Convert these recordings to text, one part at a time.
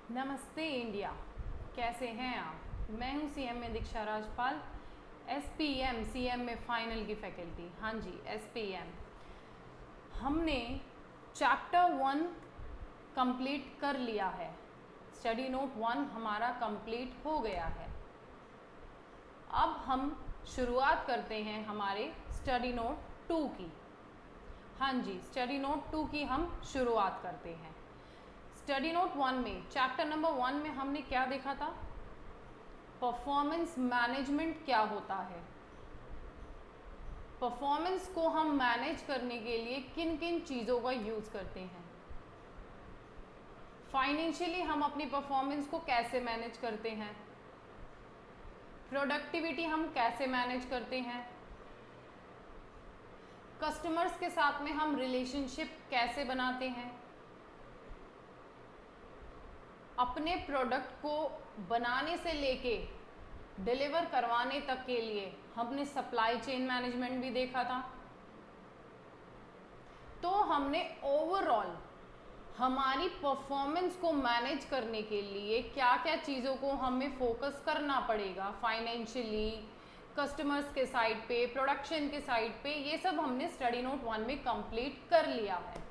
नमस्ते इंडिया, कैसे हैं आप। मैं हूं सीएम में दीक्षा राजपाल, एसपीएम सीएम में फाइनल की फैकल्टी। हाँ जी, एसपीएम। हमने चैप्टर 1 कंप्लीट कर लिया है। स्टडी नोट 1 हमारा कंप्लीट हो गया है। अब हम शुरुआत करते हैं हमारे स्टडी नोट 2 की। हाँ जी, स्टडी नोट 2 की हम शुरुआत करते हैं। स्टडी नोट 1 में चैप्टर नंबर 1 में हमने क्या देखा था? परफॉर्मेंस मैनेजमेंट क्या होता है, परफॉर्मेंस को हम मैनेज करने के लिए किन किन चीज़ों का यूज़ करते हैं, फाइनेंशियली हम अपनी परफॉर्मेंस को कैसे मैनेज करते हैं, प्रोडक्टिविटी हम कैसे मैनेज करते हैं, कस्टमर्स के साथ में हम रिलेशनशिप कैसे बनाते हैं, अपने प्रोडक्ट को बनाने से लेके डिलीवर करवाने तक के लिए हमने सप्लाई चेन मैनेजमेंट भी देखा था। तो हमने ओवरऑल हमारी परफॉर्मेंस को मैनेज करने के लिए क्या क्या चीज़ों को हमें फोकस करना पड़ेगा, फाइनेंशियली, कस्टमर्स के साइड पे, प्रोडक्शन के साइड पे, ये सब हमने स्टडी नोट 1 में कंप्लीट कर लिया है।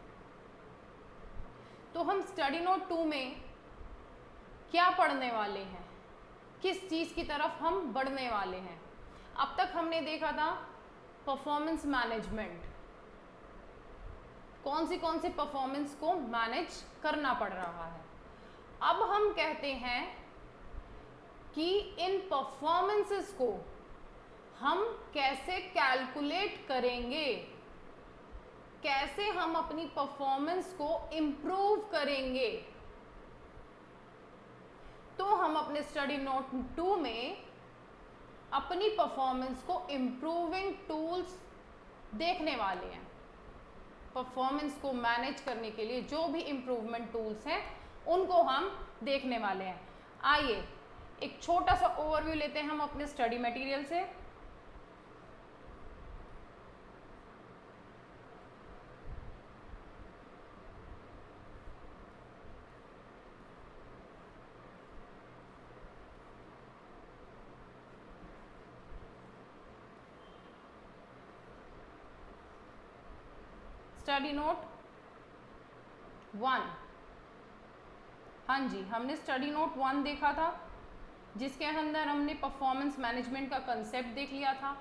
तो हम स्टडी नोट 2 में क्या पढ़ने वाले हैं, किस चीज़ की तरफ हम बढ़ने वाले हैं। अब तक हमने देखा था परफॉर्मेंस मैनेजमेंट, कौन सी परफॉर्मेंस को मैनेज करना पड़ रहा है। अब हम कहते हैं कि इन परफॉर्मेंसेस को हम कैसे कैलकुलेट करेंगे, कैसे हम अपनी परफॉर्मेंस को इम्प्रूव करेंगे। तो हम अपने स्टडी नोट 2 में अपनी परफॉर्मेंस को इम्प्रूविंग टूल्स देखने वाले हैं। परफॉर्मेंस को मैनेज करने के लिए जो भी इम्प्रूवमेंट टूल्स हैं उनको हम देखने वाले हैं। आइए एक छोटा सा ओवरव्यू लेते हैं हम अपने स्टडी मटेरियल से। स्टडी नोट 1, हाँ जी, हमने स्टडी नोट 1 देखा था, जिसके अंदर हमने परफॉर्मेंस मैनेजमेंट का कंसेप्ट देख लिया था,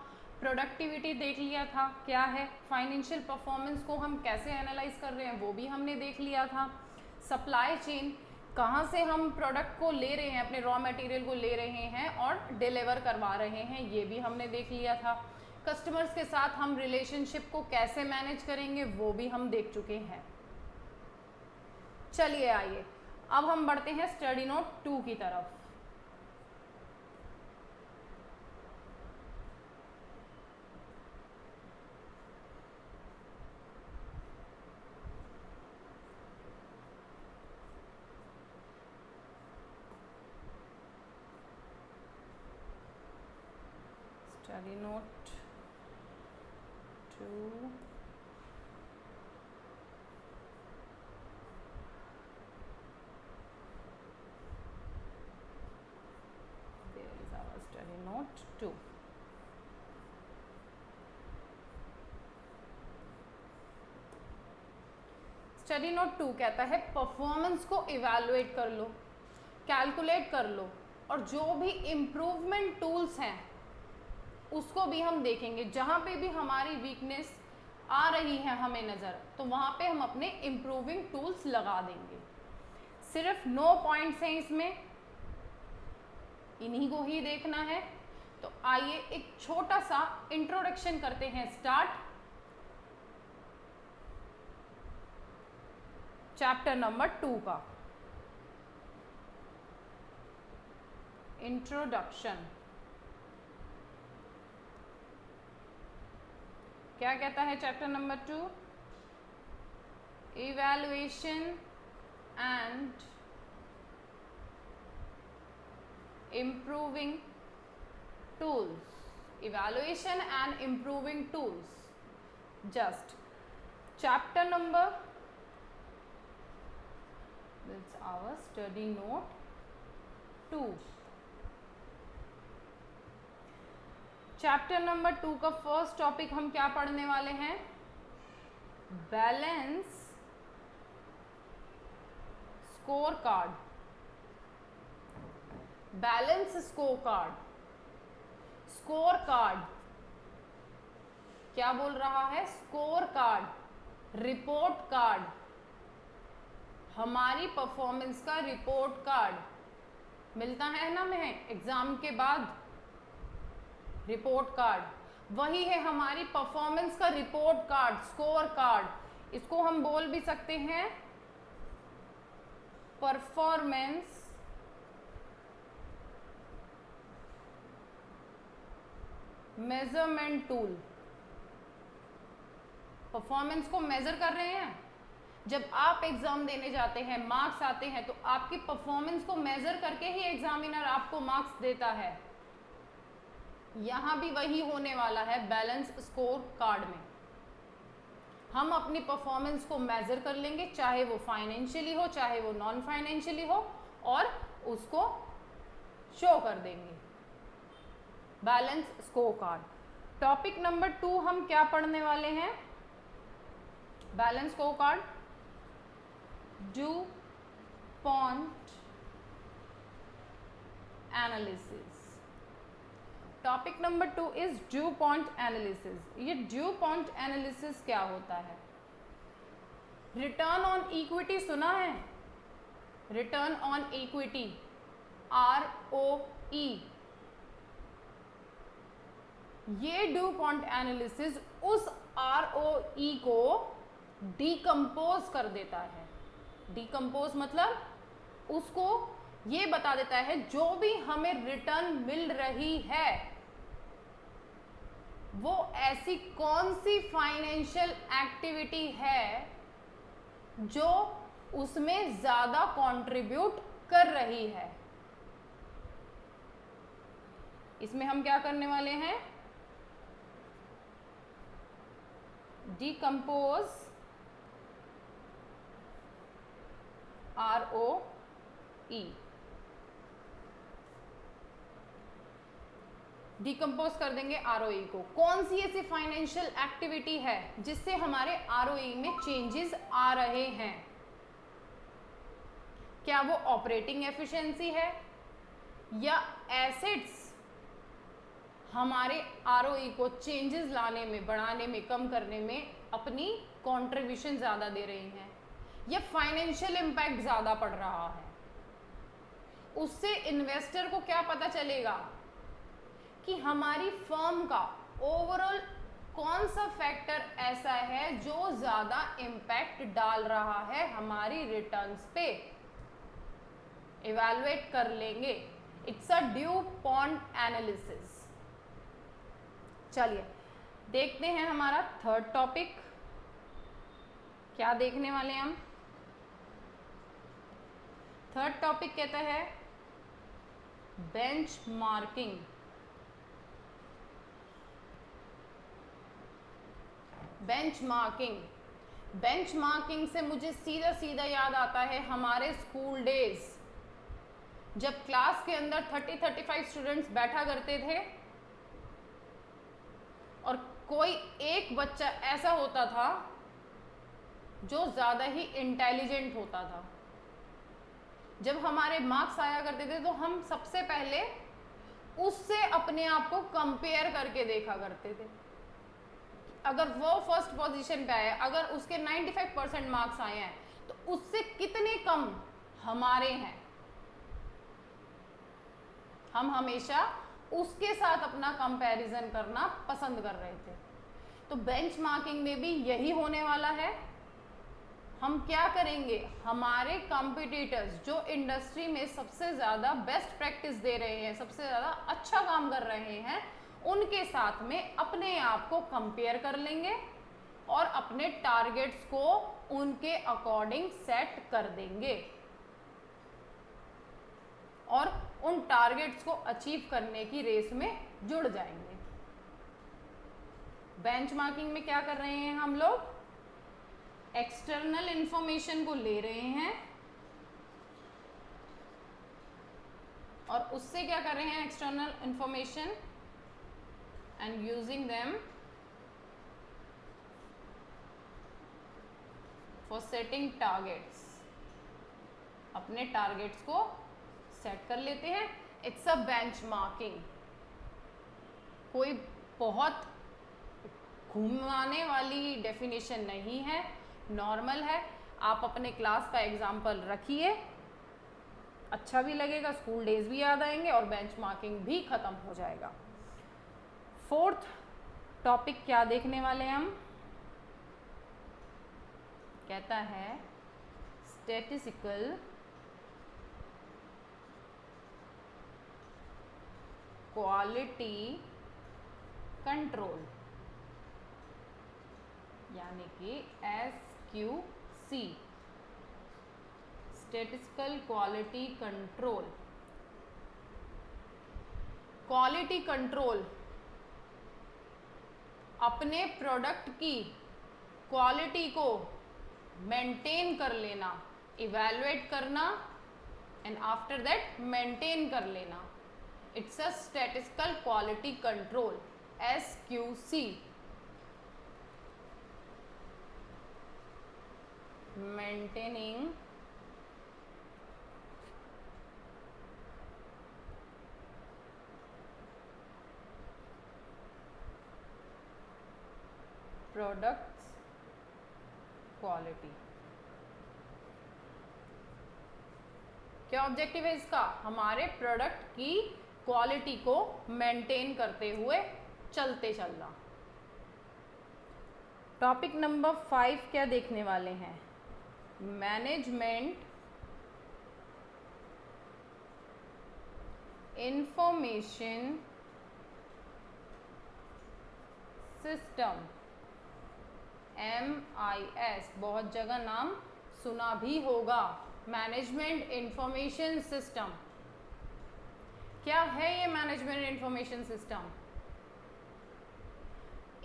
प्रोडक्टिविटी देख लिया था क्या है, फाइनेंशियल परफॉर्मेंस को हम कैसे एनालाइज कर रहे हैं वो भी हमने देख लिया था, सप्लाई चेन कहाँ से हम प्रोडक्ट को ले रहे हैं, अपने रॉ मटेरियल को ले रहे हैं और डिलीवर करवा रहे हैं, ये भी हमने देख लिया था, कस्टमर्स के साथ हम रिलेशनशिप को कैसे मैनेज करेंगे वो भी हम देख चुके हैं। चलिए आइए अब हम बढ़ते हैं स्टडी नोट 2 की तरफ। Study note 2 there is our study note 2। Study note 2 कहता है परफॉर्मेंस को इवैल्यूएट कर लो, कैलकुलेट कर लो, और जो भी इम्प्रूवमेंट टूल्स हैं उसको भी हम देखेंगे। जहाँ पे भी हमारी वीकनेस आ रही है हमें नज़र, तो वहाँ पे हम अपने इम्प्रूविंग टूल्स लगा देंगे। सिर्फ 9 पॉइंट्स हैं इसमें, इन्हीं को ही देखना है। तो आइए एक छोटा सा इंट्रोडक्शन करते हैं स्टार्ट। चैप्टर नंबर 2 का इंट्रोडक्शन क्या कहता है? Chapter number 2, evaluation and improving tools, evaluation and improving tools. Just chapter number, that's our study note 2। Chapter number 2 का फर्स्ट टॉपिक हम क्या पढ़ने वाले हैं? Balance score card. Balance score card, score card क्या बोल रहा है? स्कोर कार्ड, रिपोर्ट कार्ड, हमारी परफॉर्मेंस का रिपोर्ट कार्ड मिलता है ना हमें एग्जाम के बाद, रिपोर्ट कार्ड वही है हमारी परफॉर्मेंस का रिपोर्ट कार्ड, स्कोर कार्ड। इसको हम बोल भी सकते हैं परफॉर्मेंस मेजरमेंट टूल। परफॉर्मेंस को मेजर कर रहे हैं। जब आप एग्जाम देने जाते हैं, मार्क्स आते हैं, तो आपकी परफॉर्मेंस को मेजर करके ही एग्जामिनर आपको मार्क्स देता है। यहां भी वही होने वाला है बैलेंस स्कोर कार्ड में। हम अपनी परफॉर्मेंस को मेजर कर लेंगे, चाहे वो फाइनेंशियली हो चाहे वो नॉन फाइनेंशियली हो, और उसको शो कर देंगे। Balance score card. Topic number 2 हम क्या पढ़ने वाले हैं? Balance score card, DuPont analysis. Topic number 2 is DuPont analysis. ये DuPont एनालिसिस क्या होता है? रिटर्न ऑन इक्विटी सुना है? Return on equity, ROE। ये DuPont एनालिसिस उस ROE को डिकम्पोज कर देता है। डिकम्पोज मतलब उसको ये बता देता है जो भी हमें रिटर्न मिल रही है वो ऐसी कौन सी फाइनेंशियल एक्टिविटी है जो उसमें ज्यादा कंट्रीब्यूट कर रही है। इसमें हम क्या करने वाले हैं? Decompose ROE। डिकम्पोज कर देंगे ROE को। कौन सी ऐसी फाइनेंशियल एक्टिविटी है जिससे हमारे ROE में चेंजेस आ रहे हैं? क्या वो ऑपरेटिंग एफिशिएंसी है, या एसेट्स हमारे ROE को चेंजेस लाने में, बढ़ाने में, कम करने में अपनी कंट्रीब्यूशन ज्यादा दे रही हैं, या फाइनेंशियल इंपैक्ट ज्यादा पड़ रहा है? उससे इन्वेस्टर को क्या पता चलेगा कि हमारी फर्म का ओवरऑल कौन सा फैक्टर ऐसा है जो ज्यादा इंपैक्ट डाल रहा है हमारी रिटर्न्स पे। इवैल्यूएट कर लेंगे। It's a DuPont analysis. चलिए देखते हैं हमारा थर्ड टॉपिक क्या देखने वाले हैं हम। थर्ड टॉपिक कहता है बेंचमार्किंग। बेंचमार्किंग, बेंचमार्किंग से मुझे सीधा सीधा याद आता है हमारे स्कूल डेज, जब क्लास के अंदर 30-35 स्टूडेंट्स बैठा करते थे और कोई एक बच्चा ऐसा होता था जो ज़्यादा ही इंटेलिजेंट होता था। जब हमारे मार्क्स आया करते थे तो हम सबसे पहले उससे अपने आप को कंपेयर करके देखा करते थे। अगर वो फर्स्ट पोजीशन पे आया, अगर उसके 95% मार्क्स आए हैं तो उससे कितने कम हमारे हैं, हम हमेशा उसके साथ अपना कंपैरिजन करना पसंद कर रहे थे। तो बेंचमार्किंग में भी यही होने वाला है। हम क्या करेंगे, हमारे कॉम्पिटिटर्स जो इंडस्ट्री में सबसे ज़्यादा बेस्ट प्रैक्टिस दे रहे हैं, सबसे ज़्यादा अच्छा काम कर रहे हैं, उनके साथ में अपने आप को कंपेयर कर लेंगे और अपने टारगेट्स को उनके अकॉर्डिंग सेट कर देंगे और उन टारगेट्स को अचीव करने की रेस में जुड़ जाएंगे। बेंचमार्किंग में क्या कर रहे हैं हम लोग, एक्सटर्नल इंफॉर्मेशन को ले रहे हैं और उससे क्या कर रहे हैं, external information and using them for setting targets, अपने टारगेट्स को सेट कर लेते हैं। इट्स अ बेंचमार्किंग, कोई बहुत घुमाने वाली डेफिनेशन नहीं है, नॉर्मल है। आप अपने क्लास का एग्जाम्पल रखिए, अच्छा भी लगेगा, स्कूल डेज भी याद आएंगे और बेंचमार्किंग भी खत्म हो जाएगा। फोर्थ टॉपिक क्या देखने वाले हैं हम, कहता है स्टैटिस्टिकल क्वालिटी कंट्रोल, यानी कि SQC, statistical quality control. Quality control अपने प्रोडक्ट की क्वालिटी को मेंटेन कर लेना, इवैल्यूएट करना एंड आफ्टर दैट मेंटेन कर लेना। It's a statistical quality control, SQC। Maintaining products quality. क्या ऑब्जेक्टिव है इसका, हमारे प्रोडक्ट की क्वालिटी को मेंटेन करते हुए चलते चलना। टॉपिक नंबर 5 क्या देखने वाले हैं, मैनेजमेंट इंफॉर्मेशन सिस्टम, MIS, बहुत जगह नाम सुना भी होगा। मैनेजमेंट इंफॉर्मेशन सिस्टम, क्या है ये मैनेजमेंट इंफॉर्मेशन सिस्टम?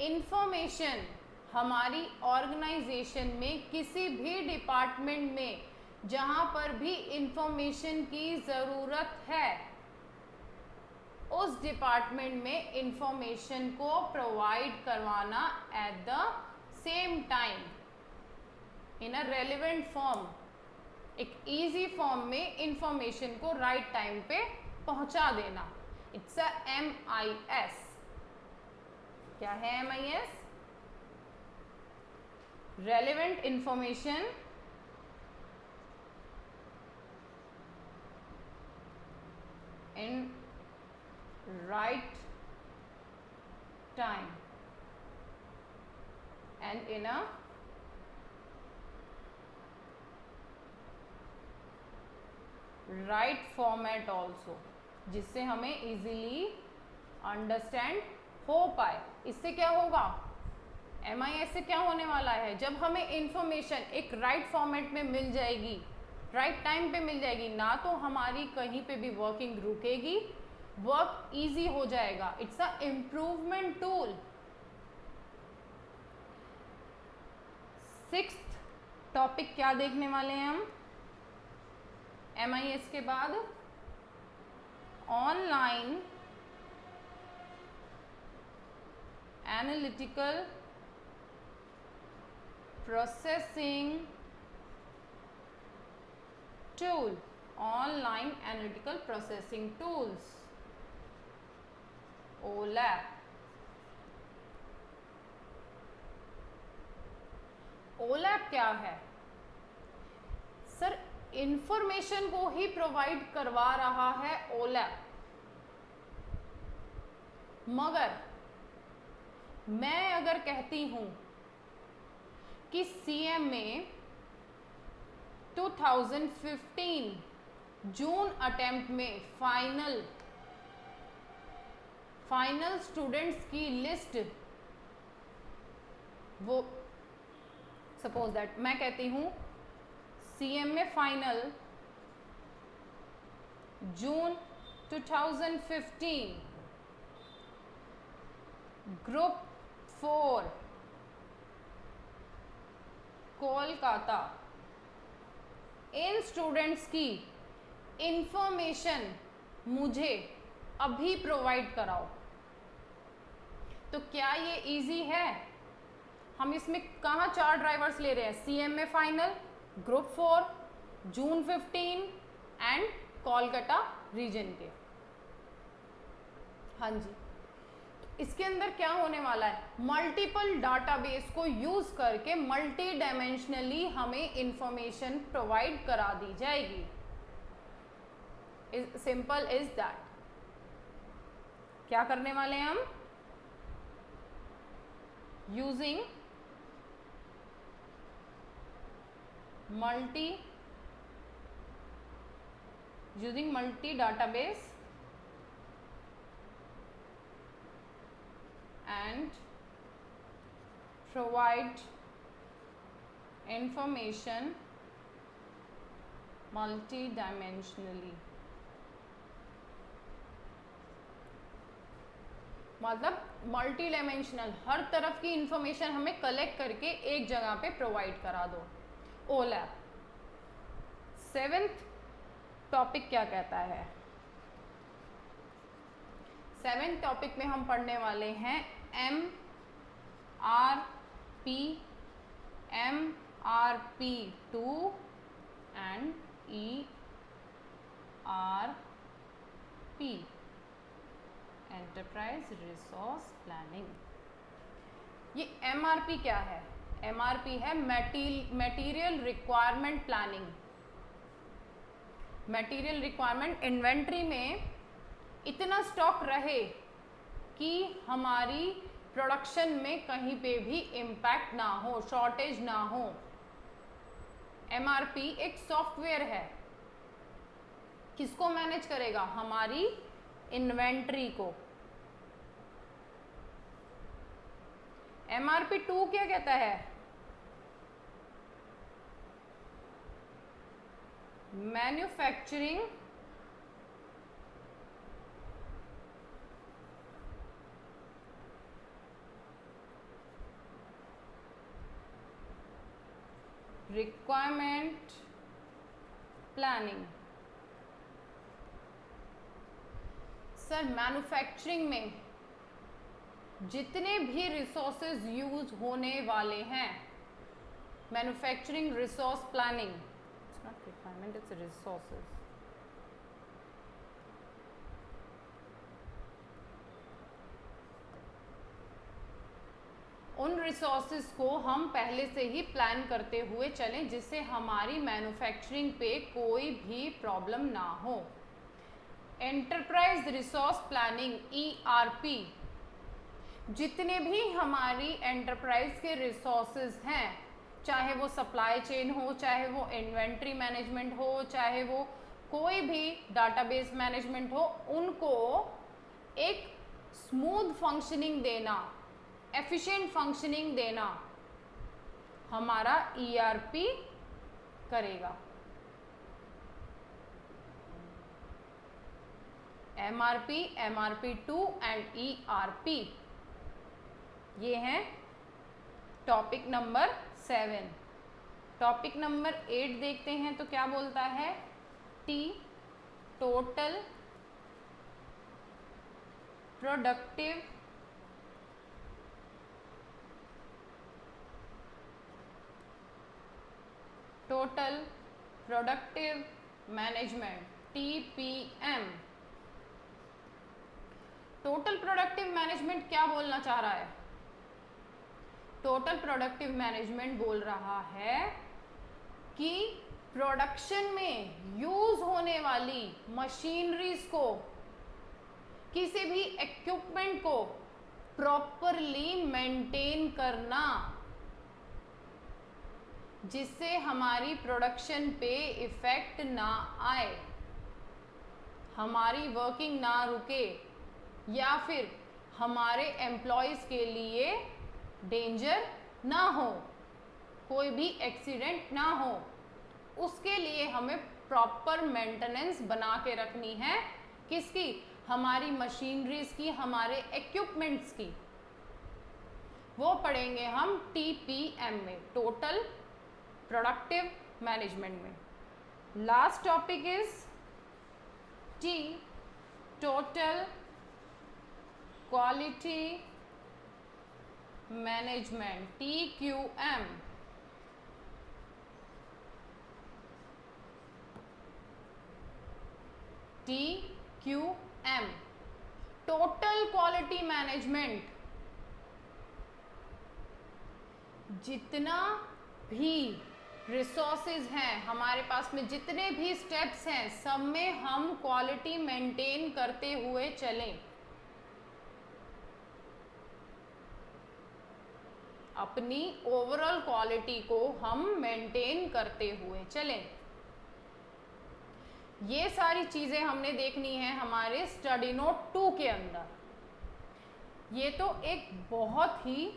इंफॉर्मेशन हमारी ऑर्गेनाइजेशन में किसी भी डिपार्टमेंट में जहां पर भी इंफॉर्मेशन की ज़रूरत है, उस डिपार्टमेंट में इंफॉर्मेशन को प्रोवाइड करवाना at the same time in a relevant form, एक इजी फॉर्म में इंफॉर्मेशन को राइट टाइम पे पहुंचा देना। It's a MIS। क्या है MIS? Relevant information in right time and in a right format also, जिससे हमें इजीली अंडरस्टैंड हो पाए। इससे क्या होगा, MIS से क्या होने वाला है, जब हमें इंफॉर्मेशन एक राइट फॉर्मेट में मिल जाएगी, राइट टाइम पे मिल जाएगी ना, तो हमारी कहीं पे भी वर्किंग रुकेगी, वर्क इजी हो जाएगा। It's a improvement tool. 6th topic क्या देखने वाले हैं हम MIS के बाद, online analytical processing tool, online analytical processing tools, OLAP। OLAP क्या है सर? इंफॉर्मेशन को ही प्रोवाइड करवा रहा है OLAP, मगर मैं अगर कहती हूं कि CMA 2015 जून अटेम्प्ट में फाइनल स्टूडेंट्स की लिस्ट, वो सपोज दैट मैं कहती हूं CMA फाइनल जून 2015 ग्रुप 4 कोलकाता, इन स्टूडेंट्स की इंफॉर्मेशन मुझे अभी प्रोवाइड कराओ। तो क्या ये इजी है? हम इसमें कहाँ 4 ड्राइवर्स ले रहे हैं? CMA final, group 4, June 15 and Kolkata region के। हाँ जी, इसके अंदर क्या होने वाला है? मल्टीपल डाटाबेस को यूज करके मल्टी डायमेंशनली हमें इंफॉर्मेशन प्रोवाइड करा दी जाएगी। Simple is that. क्या करने वाले हैं हम? Using multi database and provide information multidimensionally। मतलब मल्टी डायमेंशनल, हर तरफ की इंफॉर्मेशन हमें कलेक्ट करके एक जगह पे प्रोवाइड करा दो। ओलैप। 7th टॉपिक क्या कहता है? 7th टॉपिक में हम पढ़ने वाले हैं MRP, MRP2 and ERP, enterprise resource planning. ये MRP क्या है? MRP है material requirement planning. Material requirement, inventory में इतना स्टॉक रहे कि हमारी प्रोडक्शन में कहीं पे भी इम्पैक्ट ना हो, शॉर्टेज ना हो। MRP एक सॉफ्टवेयर है, किसको मैनेज करेगा? हमारी इन्वेंट्री को। MRP2 क्या कहता है? Manufacturing requirement planning. Sir manufacturing में जितने भी रिसोर्सेज यूज होने वाले हैं, manufacturing resource planning, it's not requirement, it's resources. उन रिसोर्सेज को हम पहले से ही प्लान करते हुए चलें जिससे हमारी मैन्युफैक्चरिंग पे कोई भी प्रॉब्लम ना हो। एंटरप्राइज रिसोर्स प्लानिंग ERP, जितने भी हमारी एंटरप्राइज के रिसोर्सेज हैं, चाहे वो सप्लाई चेन हो, चाहे वो इन्वेंट्री मैनेजमेंट हो, चाहे वो कोई भी डाटाबेस मैनेजमेंट हो, उनको एक स्मूथ फंक्शनिंग देना, एफिशिएंट फंक्शनिंग देना हमारा ERP करेगा। MRP, MRP2 एंड ERP, ये हैं टॉपिक नंबर 7। टॉपिक नंबर 8 देखते हैं तो क्या बोलता है? Total productive management, TPM। Total productive management क्या बोलना चाह रहा है? टोटल प्रोडक्टिव मैनेजमेंट बोल रहा है कि प्रोडक्शन में यूज होने वाली मशीनरीज को, किसी भी इक्विपमेंट को प्रॉपरली मेंटेन करना, जिससे हमारी प्रोडक्शन पे इफेक्ट ना आए, हमारी वर्किंग ना रुके, या फिर हमारे एम्प्लॉयज के लिए डेंजर ना हो, कोई भी एक्सीडेंट ना हो। उसके लिए हमें प्रॉपर मेंटेनेंस बना के रखनी है। किसकी? हमारी मशीनरीज की, हमारे इक्विपमेंट्स की। वो पढ़ेंगे हम TPM में, टोटल प्रोडक्टिव मैनेजमेंट में। Last topic is total quality management, TQM। TQM total quality management. जितना भी रिसोर्सेज हैं हमारे पास में, जितने भी स्टेप्स हैं, सब में हम क्वालिटी मेंटेन करते हुए चलें। अपनी ओवरऑल क्वालिटी को हम मेंटेन करते हुए चलें। ये सारी चीजें हमने देखनी है हमारे स्टडी नोट 2 के अंदर। ये तो एक बहुत ही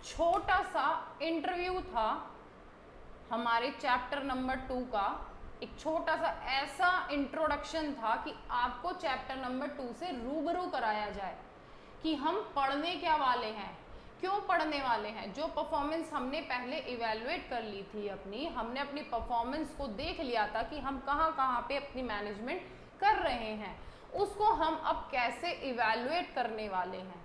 छोटा सा इंटरव्यू था हमारे चैप्टर नंबर 2 का। एक छोटा सा ऐसा इंट्रोडक्शन था कि आपको चैप्टर नंबर 2 से रूबरू कराया जाए कि हम पढ़ने क्या वाले हैं, क्यों पढ़ने वाले हैं। जो परफॉर्मेंस हमने पहले इवेलुएट कर ली थी अपनी, हमने अपनी परफॉर्मेंस को देख लिया था कि हम कहाँ कहाँ पे अपनी मैनेजमेंट कर रहे हैं, उसको हम अब कैसे इवेलुएट करने वाले हैं,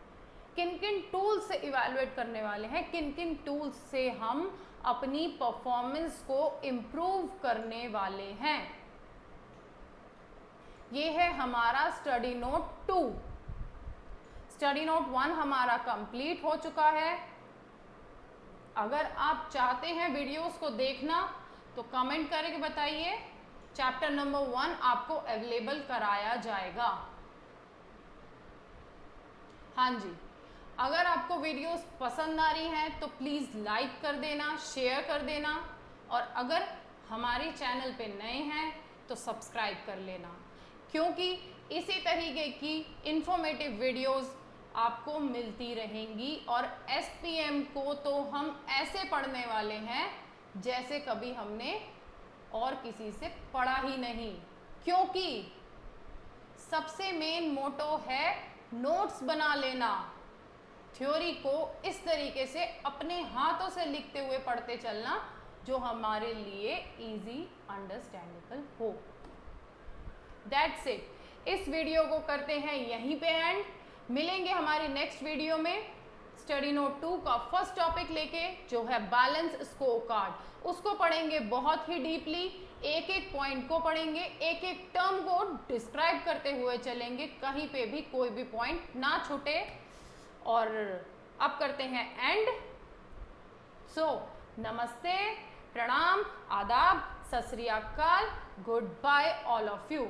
किन किन टूल्स से इवेलुएट करने वाले हैं, किन किन टूल्स से हम अपनी परफॉर्मेंस को इम्प्रूव करने वाले हैं। ये है हमारा स्टडी नोट 2। स्टडी नोट 1 हमारा कंप्लीट हो चुका है। अगर आप चाहते हैं वीडियोस को देखना तो कमेंट करके बताइए, चैप्टर नंबर 1 आपको अवेलेबल कराया जाएगा। हाँ जी, अगर आपको वीडियोस पसंद आ रही हैं तो प्लीज़ लाइक कर देना, शेयर कर देना, और अगर हमारे चैनल पे नए हैं तो सब्सक्राइब कर लेना, क्योंकि इसी तरीके की इंफॉर्मेटिव वीडियोस आपको मिलती रहेंगी। और SPM को तो हम ऐसे पढ़ने वाले हैं जैसे कभी हमने और किसी से पढ़ा ही नहीं, क्योंकि सबसे मेन मोटो है नोट्स बना लेना। थ्योरी को इस तरीके से अपने हाथों से लिखते हुए पढ़ते चलना जो हमारे लिए इजी अंडरस्टैंडेबल हो। That's it. इस वीडियो को करते हैं यहीं पे एंड। मिलेंगे हमारी नेक्स्ट वीडियो में स्टडी नोट 2 का फर्स्ट टॉपिक लेके, जो है बैलेंस स्कोर कार्ड। उसको पढ़ेंगे बहुत ही डीपली, एक एक पॉइंट को पढ़ेंगे, एक एक टर्म को डिस्क्राइब करते हुए चलेंगे, कहीं पे भी कोई भी पॉइंट ना छूटे। और अब करते हैं एंड। सो नमस्ते, प्रणाम, आदाब, सत श्री अकाल, good bye all of you.